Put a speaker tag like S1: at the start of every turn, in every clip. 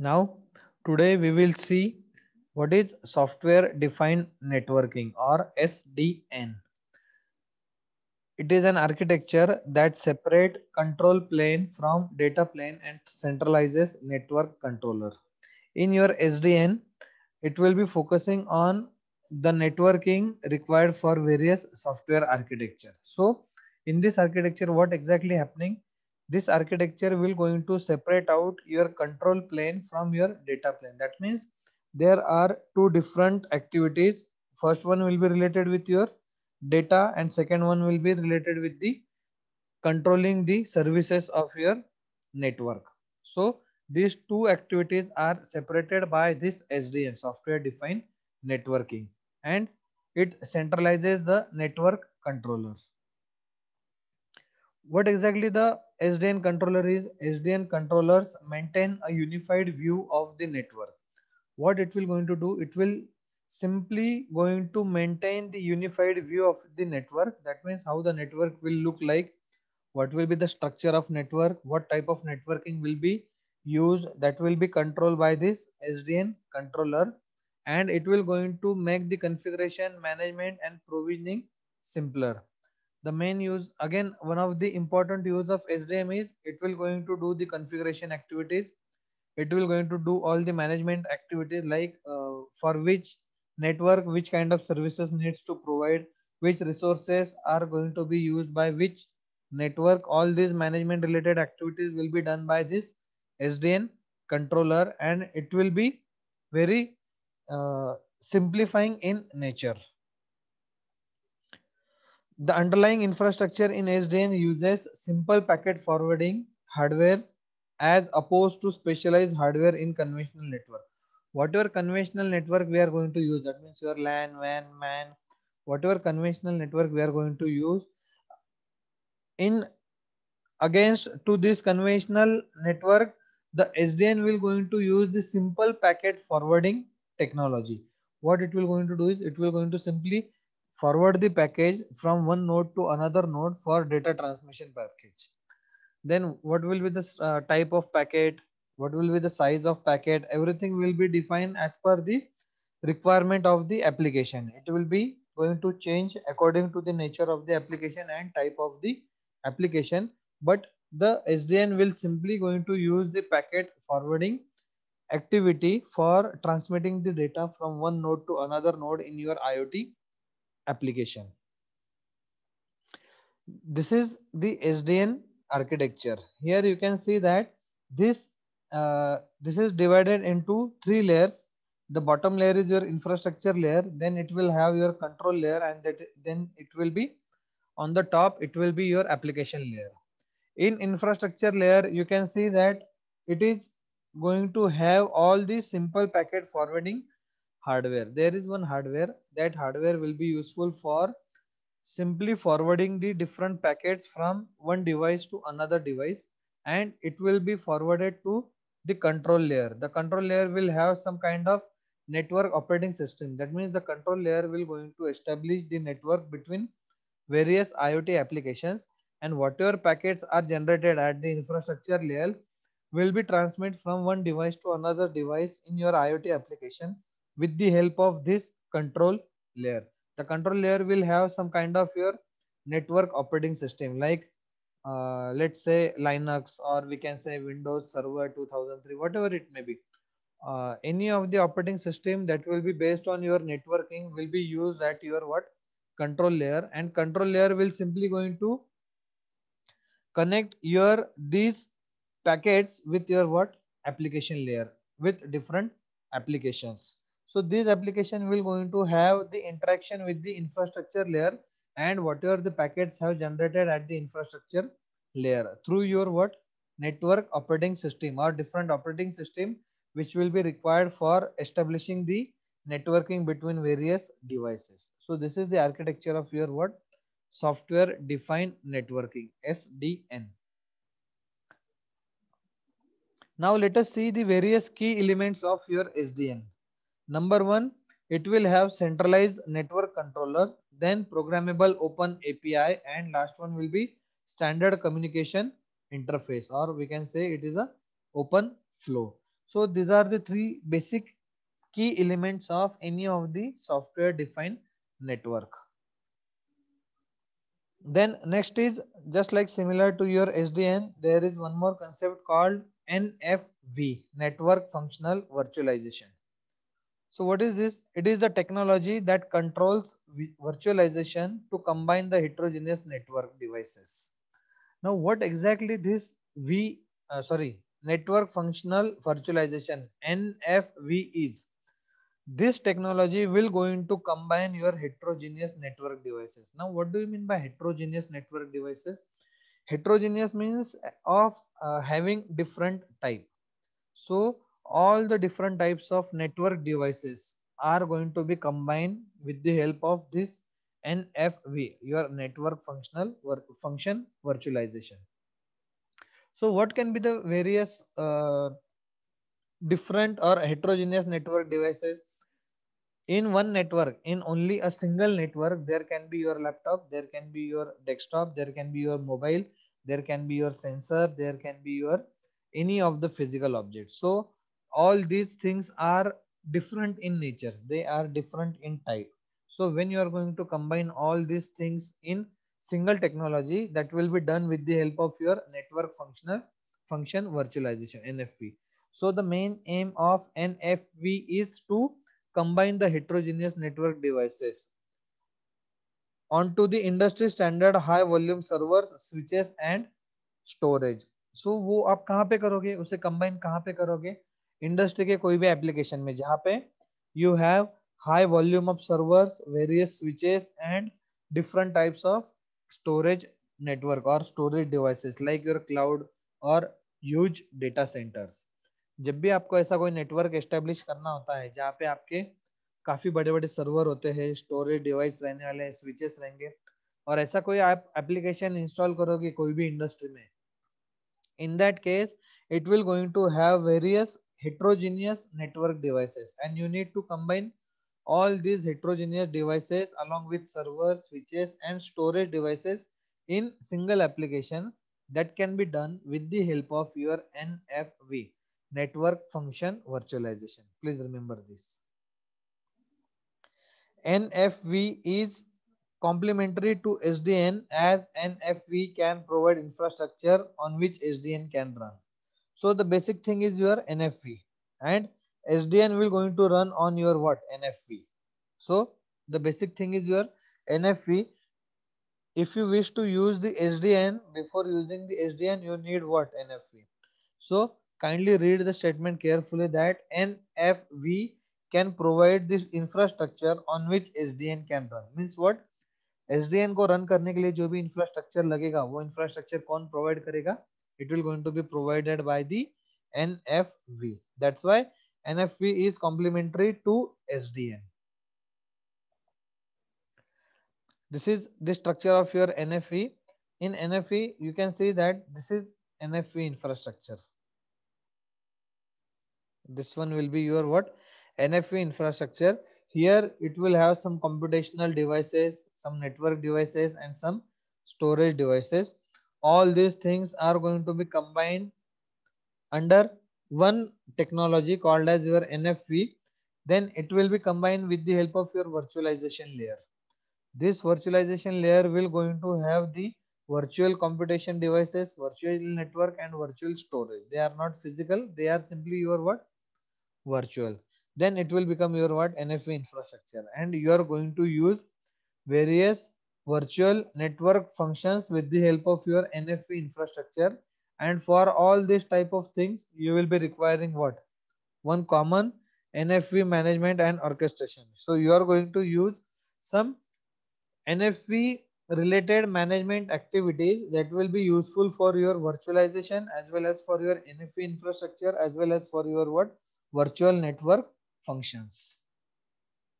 S1: Now, today we will see what is software defined networking or SDN. It is an architecture that separates control plane from data plane and centralizes network controller. In your SDN, it will be focusing on the networking required for various software architecture. So in this architecture, what exactly happening? This architecture will going to separate out your control plane from your data plane. That means there are two different activities. First one will be related with your data and second one will be related with the controlling the services of your network. So these two activities are separated by this SDN, software defined networking, and it centralizes the network controllers. What exactly the SDN controller is? SDN controllers maintain a unified view of the network. What it will going to do? It will simply going to maintain the unified view of the network. That means how the network will look like, what will be the structure of network, what type of networking will be used, that will be controlled by this SDN controller, and it will going to make the configuration management and provisioning simpler. The main use, again, one of the important use of SDM is it will going to do the configuration activities. It will going to do all the management activities like for which network which kind of services needs to provide, which resources are going to be used by which network. All these management related activities will be done by this SDN controller, and it will be very simplifying in nature. The underlying infrastructure in SDN uses simple packet forwarding hardware as opposed to specialized hardware in conventional network. Whatever conventional network we are going to use, that means your LAN, WAN, MAN, whatever conventional network we are going to use, in against to this conventional network, the SDN will going to use the simple packet forwarding technology. What it will going to do is it will going to simply forward the package from one node to another node for data transmission package. Then what will be the type of packet, what will be the size of packet, everything will be defined as per the requirement of the application. It will be going to change according to the nature of the application and type of the application, but the SDN will simply going to use the packet forwarding activity for transmitting the data from one node to another node in your IoT application. This is the SDN architecture. Here you can see that this is divided into three layers. The bottom layer is your infrastructure layer, then it will have your control layer, and then it will be on the top, it will be your application layer. In infrastructure layer, you can see that it is going to have all the simple packet forwarding hardware. There is one hardware, that hardware will be useful for simply forwarding the different packets from one device to another device, and it will be forwarded to the control layer. The control layer will have some kind of network operating system. That means the control layer will going to establish the network between various IoT applications, and whatever packets are generated at the infrastructure layer will be transmitted from one device to another device in your IoT application with the help of this control layer. The control layer will have some kind of your network operating system like let's say Linux, or we can say Windows Server 2003, whatever it may be. Any of the operating system that will be based on your networking will be used at your what control layer, and control layer will simply going to connect your these packets with your what application layer with different applications. So this application will going to have the interaction with the infrastructure layer, and whatever the packets have generated at the infrastructure layer through your what network operating system or different operating system, which will be required for establishing the networking between various devices. So this is the architecture of your what software defined networking, SDN. Now let us see the various key elements of your SDN. Number one, it will have centralized network controller, then programmable open API, and last one will be standard communication interface, or we can say it is a open flow. So these are the three basic key elements of any of the software defined network. Then next is just like similar to your SDN, there is one more concept called NFV, Network Functional Virtualization. So what is this? It is the technology that controls virtualization to combine the heterogeneous network devices. Now what exactly this network functional virtualization NFV is? This technology will going to combine your heterogeneous network devices. Now what do you mean by heterogeneous network devices? Heterogeneous means of having different type. So all the different types of network devices are going to be combined with the help of this NFV, your network function virtualization. So what can be the various different or heterogeneous network devices? In one network, in only a single network, there can be your laptop, there can be your desktop, there can be your mobile, there can be your sensor, there can be your any of the physical objects. So all these things are different in nature, they are different in type. So when you are going to combine all these things in single technology, that will be done with the help of your network functional function virtualization, NFV. So the main aim of NFV is to combine the heterogeneous network devices onto the industry standard high volume servers, switches and storage. So वो आप कहाँ पे करोगे, उसे combine कहाँ पे करोगे? Industry के कोई भी एप्लीकेशन में जहाँ पे you have high volume of servers, various switches and different types of storage network or storage devices like your cloud or huge data centers. जब भी आपको ऐसा कोई नेटवर्क एस्टेब्लिश करना होता है जहाँ पे आपके काफी बड़े बड़े सर्वर होते हैं, स्टोरेज डिवाइस रहने वाले हैं, स्विचेस रहेंगे, और ऐसा कोई आप एप्लीकेशन इंस्टॉल करोगे कोई भी इंडस्ट्री में, in that case it will going to have various heterogeneous network devices and you need to combine all these heterogeneous devices along with servers, switches and storage devices in single application. That can be done with the help of your NFV, network function virtualization. Please remember this. NFV is complementary to SDN as NFV can provide infrastructure on which SDN can run. So the basic thing is your NFV and SDN will going to run on your what? NFV. So the basic thing is your NFV. If you wish to use the SDN, before using the SDN you need what? NFV. So kindly read the statement carefully that NFV can provide this infrastructure on which SDN can run. Means what? SDN को run करने के लिए जो भी infrastructure लगेगा वो infrastructure कौन provide करेगा? It will going to be provided by the NFV. That's why NFV is complementary to SDN. This is the structure of your NFV. In NFV, you can see that this is NFV infrastructure. This one will be your what? NFV infrastructure. Here it will have some computational devices, some network devices and some storage devices. All these things are going to be combined under one technology called as your NFV. Then it will be combined with the help of your virtualization layer. This virtualization layer will going to have the virtual computation devices, virtual network and virtual storage. They are not physical, they are simply your what? Virtual. Then it will become your what? NFV infrastructure and you are going to use various virtual network functions with the help of your NFV infrastructure. And for all these type of things you will be requiring what? One common NFV management and orchestration. So you are going to use some NFV related management activities that will be useful for your virtualization as well as for your NFV infrastructure as well as for your what? Virtual network functions.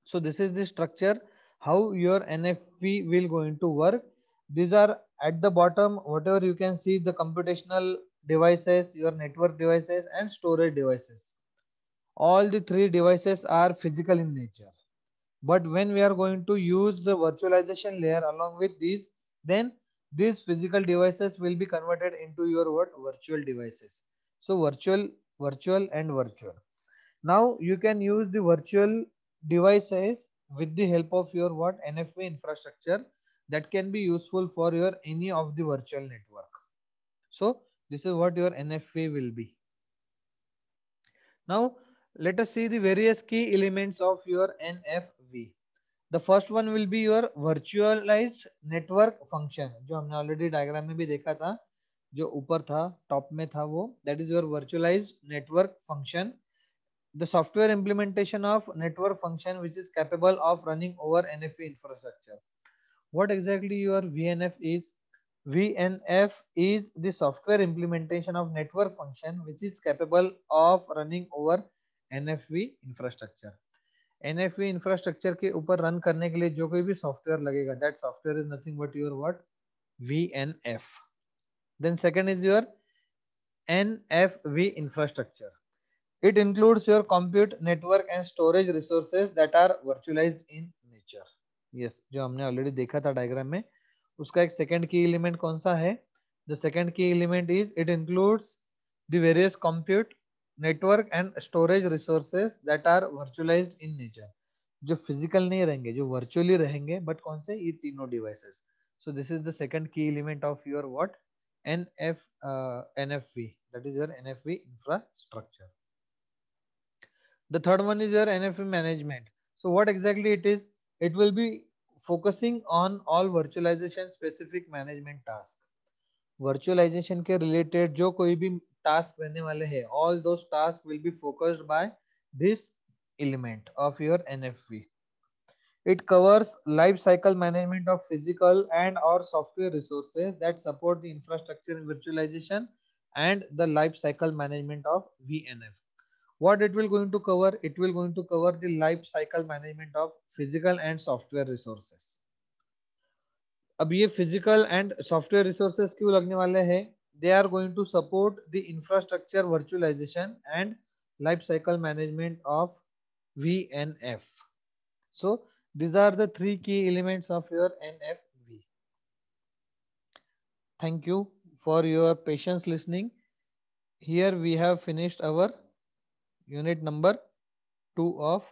S1: So this is the structure how your NFV will going to work. These are at the bottom, whatever you can see, the computational devices, your network devices and storage devices. All the three devices are physical in nature. But when we are going to use the virtualization layer along with these, then these physical devices will be converted into your what? Virtual devices. So virtual and virtual. Now you can use the virtual devices with the help of your what NFV infrastructure that can be useful for your any of the virtual network. So this is what your NFV will be. Now let us see the various key elements of your NFV. The first one will be your virtualized network function, जो हमने already diagram में भी देखा था, जो ऊपर था top में था वो, that is your virtualized network function. The software implementation of network function which is capable of running over NFV infrastructure. What exactly your VNF is? VNF is the software implementation of network function which is capable of running over NFV infrastructure. NFV infrastructure के ऊपर run करने के लिए जो कोई भी software लगेगा, that software is nothing but your what? VNF. Then second is your NFV infrastructure. It includes your compute network and storage resources that are virtualized in nature. Yes, जो हमने ऑलरेडी देखा था डायग्राम में, उसका एक second की element कौन सा है? The second key element is it includes the various compute network and storage resources that are virtualized in nature. जो फिजिकल नहीं रहेंगे, जो वर्चुअली रहेंगे, बट कौन से? ये तीनों devices. So this is the second key element of your what? NFV, that is your NFV infrastructure. The third one is your NFV management. So what exactly it is? It will be focusing on all virtualization specific management task. Virtualization के related जो कोई भी task रहने वाले हैं, all those tasks will be focused by this element of your NFV. It covers life cycle management of physical and or software resources that support the infrastructure virtualization and the life cycle management of VNF. What it will going to cover? It will going to cover the life cycle management of physical and software resources. अब ये physical and software resources क्यों लगने वाले हैं? They are going to support the infrastructure virtualization and life cycle management of VNF. So these are the three key elements of your NFV. Thank you for your patience listening. Here we have finished our unit number 2 of